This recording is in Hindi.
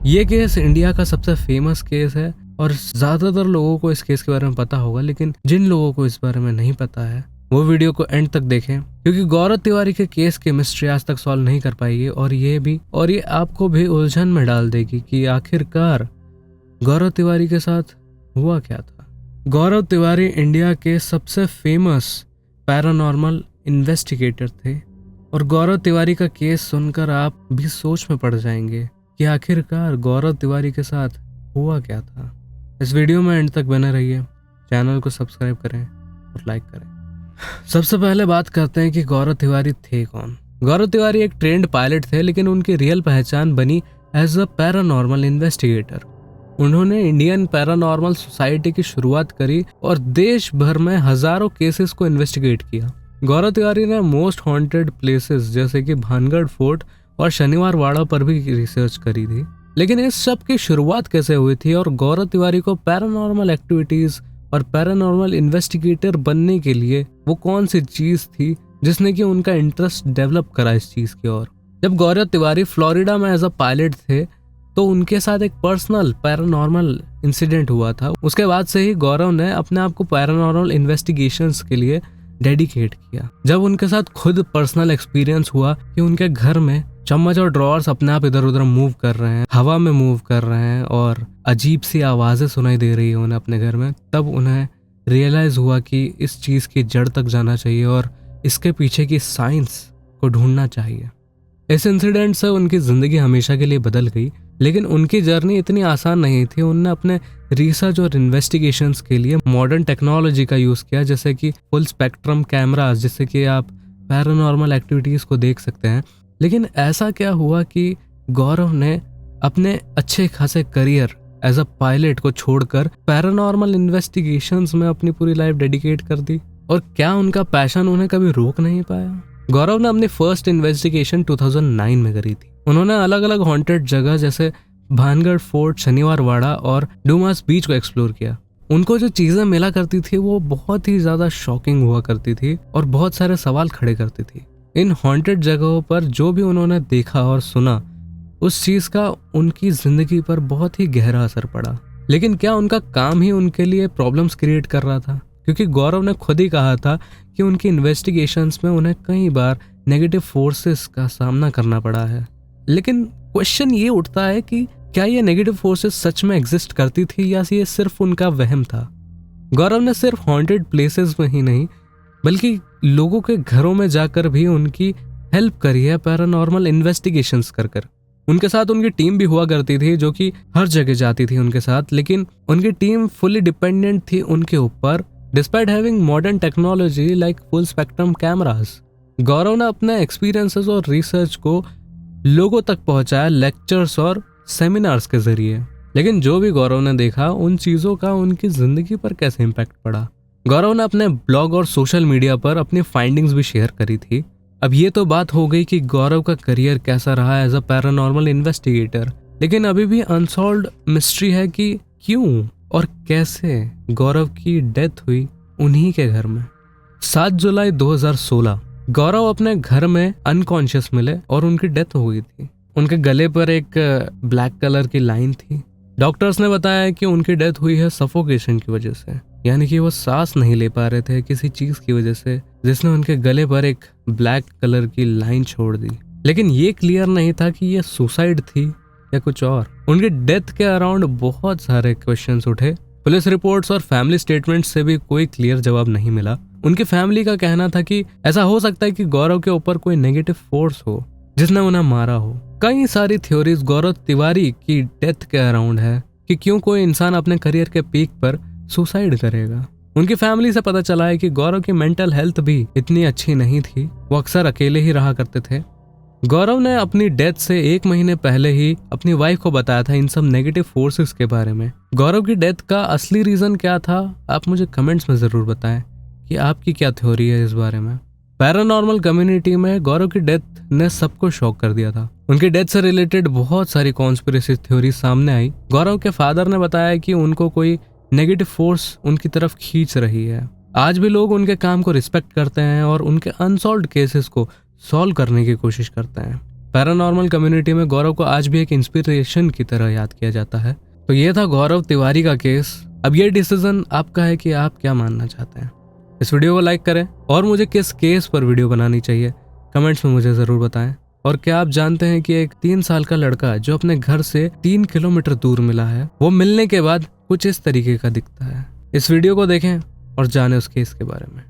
ये केस इंडिया का सबसे फेमस केस है और ज्यादातर लोगों को इस केस के बारे में पता होगा, लेकिन जिन लोगों को इस बारे में नहीं पता है वो वीडियो को एंड तक देखें, क्योंकि गौरव तिवारी के केस की मिस्ट्री आज तक सॉल्व नहीं कर पाई और ये आपको भी उलझन में डाल देगी कि आखिरकार गौरव तिवारी के साथ हुआ क्या था। गौरव तिवारी इंडिया के सबसे फेमस पैरानॉर्मल इन्वेस्टिगेटर थे और गौरव तिवारी का केस सुनकर आप भी सोच में पड़ जाएंगे कि आखिरकार गौरव तिवारी के साथ हुआ क्या था। इस वीडियो में एंड तक बने रहिए, चैनल को सब्सक्राइब करें और लाइक करें। सबसे पहले बात करते हैं कि गौरव तिवारी थे कौन। गौरव तिवारी एक ट्रेंड पायलट थे, लेकिन उनकी रियल पहचान बनी एज अ पैरानॉर्मल इन्वेस्टिगेटर। उन्होंने इंडियन पैरानॉर्मल सोसाइटी की शुरुआत करी और देश भर में हजारों केसेस को इन्वेस्टिगेट किया। गौरव तिवारी ने मोस्ट हॉन्टेड प्लेसेस जैसे कि भानगढ़ फोर्ट और शनिवार वाड़ा पर भी रिसर्च करी थी। लेकिन इस सब की शुरुआत कैसे हुई थी और गौरव तिवारी को पैरानॉर्मल एक्टिविटीज और पैरानॉर्मल इन्वेस्टिगेटर बनने के लिए वो कौन सी चीज थी जिसने कि उनका इंटरेस्ट डेवलप करा इस चीज की ओर। जब गौरव तिवारी फ्लोरिडा में एज अ पायलट थे तो उनके साथ एक पर्सनल पैरानॉर्मल इंसिडेंट हुआ था। उसके बाद से ही गौरव ने अपने आप को पैरानॉर्मल इन्वेस्टिगेशंस के लिए डेडिकेट किया। जब उनके साथ खुद पर्सनल एक्सपीरियंस हुआ कि उनके घर में चम्मच और ड्रॉर्स अपने आप इधर उधर मूव कर रहे हैं, हवा में मूव कर रहे हैं और अजीब सी आवाजें सुनाई दे रही है उन्हें अपने घर में, तब उन्हें रियलाइज हुआ कि इस चीज की जड़ तक जाना चाहिए और इसके पीछे की साइंस को ढूंढना चाहिए। इस इंसिडेंट से उनकी जिंदगी हमेशा के लिए बदल गई, लेकिन उनकी जर्नी इतनी आसान नहीं थी। उन्होंने अपने रिसर्च और इन्वेस्टिगेशंस के लिए मॉडर्न टेक्नोलॉजी का यूज किया, जैसे कि फुल स्पेक्ट्रम कैमरास, जिससे कि आप पैरानॉर्मल एक्टिविटीज को देख सकते हैं। लेकिन ऐसा क्या हुआ कि गौरव ने अपने अच्छे खासे करियर एज अ पायलट को छोड़कर पैरानॉर्मल इन्वेस्टिगेशंस में अपनी पूरी लाइफ डेडिकेट कर दी, और क्या उनका पैशन उन्हें कभी रोक नहीं पाया। गौरव ने अपनी फर्स्ट इन्वेस्टिगेशन 2009 में करी थी। उन्होंने अलग अलग हॉन्टेड जगह जैसे भानगढ़ फोर्ट, शनिवार वाड़ा और डुमास बीच को एक्सप्लोर किया। उनको जो चीजें मिला करती थी वो बहुत ही ज्यादा शॉकिंग हुआ करती थी और बहुत सारे सवाल खड़े करती थी। इन हॉन्टेड जगहों पर जो भी उन्होंने देखा और सुना, उस चीज का उनकी जिंदगी पर बहुत ही गहरा असर पड़ा। लेकिन क्या उनका काम ही उनके लिए प्रॉब्लम्स क्रिएट कर रहा था? क्योंकि गौरव ने खुद ही कहा था कि उनकी इन्वेस्टिगेशंस में उन्हें कई बार नेगेटिव फोर्सेस का सामना करना पड़ा है। लेकिन क्वेश्चन ये उठता है कि क्या ये नेगेटिव फोर्सेस सच में एग्जिस्ट करती थी या ये सिर्फ उनका वहम था? गौरव ने सिर्फ हॉन्टेड प्लेसेस में ही नहीं बल्कि लोगों के घरों में जाकर भी उनकी हेल्प करी है पैरानॉर्मल इन्वेस्टिगेशंस कर। उनके साथ उनकी टीम भी हुआ करती थी जो कि हर जगह जाती थी उनके साथ, लेकिन उनकी टीम फुली डिपेंडेंट थी उनके ऊपर despite having modern technology like full spectrum cameras. Gaurav ने अपने एक्सपीरियंसेस और रिसर्च को लोगों तक पहुंचाया लेक्चर्स और सेमिनार्स के जरिए। लेकिन जो भी गौरव ने देखा, उन चीजों का उनकी जिंदगी पर कैसे इम्पैक्ट पड़ा। गौरव ने अपने ब्लॉग और सोशल मीडिया पर अपनी फाइंडिंग्स भी शेयर करी थी। अब ये तो बात हो गई कि गौरव का करियर कैसा रहा एज अ पैरानॉर्मल इन्वेस्टिगेटर, लेकिन अभी भी अनसॉल्व्ड मिस्ट्री है कि क्यों और कैसे गौरव की डेथ हुई उन्हीं के घर में। 7 जुलाई 2016 गौरव अपने घर में अनकॉन्शियस मिले और उनकी डेथ हो गई थी। उनके गले पर एक ब्लैक कलर की लाइन थी। डॉक्टर्स ने बताया कि उनकी डेथ हुई है सफोकेशन की वजह से, यानी कि वो सांस नहीं ले पा रहे थे किसी चीज की वजह से, जिसने उनके गले पर एक ब्लैक कलर की लाइन छोड़ दी। लेकिन ये क्लियर नहीं था कि ये सुसाइड थी या कुछ और। उनकी डेथ के अराउंड बहुत सारे क्वेश्चंस उठे। पुलिस रिपोर्ट्स और फैमिली स्टेटमेंट्स से भी कोई क्लियर जवाब नहीं मिला। उनकी फैमिली का कहना था कि ऐसा हो सकता है कि गौरव के ऊपर कोई नेगेटिव फोर्स हो जिसने उन्हें मारा हो। कई सारी थ्योरीज गौरव तिवारी की डेथ के अराउंड है कि क्यों कोई इंसान अपने करियर के पीक पर सुसाइड करेगा। उनकी फैमिली से पता चला है कि गौरव की मेंटल हेल्थ भी इतनी अच्छी नहीं थी, वो अक्सर अकेले ही रहा करते थे। गौरव ने अपनी डेथ से 1 महीने पहले ही अपनी वाइफ को बताया था इन सब नेगेटिव फोर्सेस के बारे में। गौरव की डेथ का असली रीजन क्या था, आप मुझे कमेंट्स में जरूर बताएं कि आपकी क्या थ्योरी है इस बारे में। पैरानॉर्मल कम्युनिटी में गौरव की डेथ ने सबको शॉक कर दिया था। उनकी डेथ से रिलेटेड बहुत सारी कॉन्स्पिरेसी थ्योरी सामने आई। गौरव के फादर ने बताया कि उनको कोई नेगेटिव फोर्स उनकी तरफ खींच रही है। आज भी लोग उनके काम को रिस्पेक्ट करते हैं और उनके अनसॉल्व्ड केसेस को सॉल्व करने की कोशिश करते हैं। पैरानॉर्मल कम्युनिटी में गौरव को आज भी एक इंस्पिरेशन की तरह याद किया जाता है। तो ये था गौरव तिवारी का केस। अब ये डिसीजन आपका है कि आप क्या मानना चाहते हैं। इस वीडियो को लाइक करें और मुझे किस केस पर वीडियो बनानी चाहिए कमेंट्स में मुझे जरूर बताएं। और क्या आप जानते हैं कि एक 3 साल का लड़का जो अपने घर से 3 किलोमीटर दूर मिला है, वो मिलने के बाद कुछ इस तरीके का दिखता है। इस वीडियो को देखें और जानें उस केस के बारे में।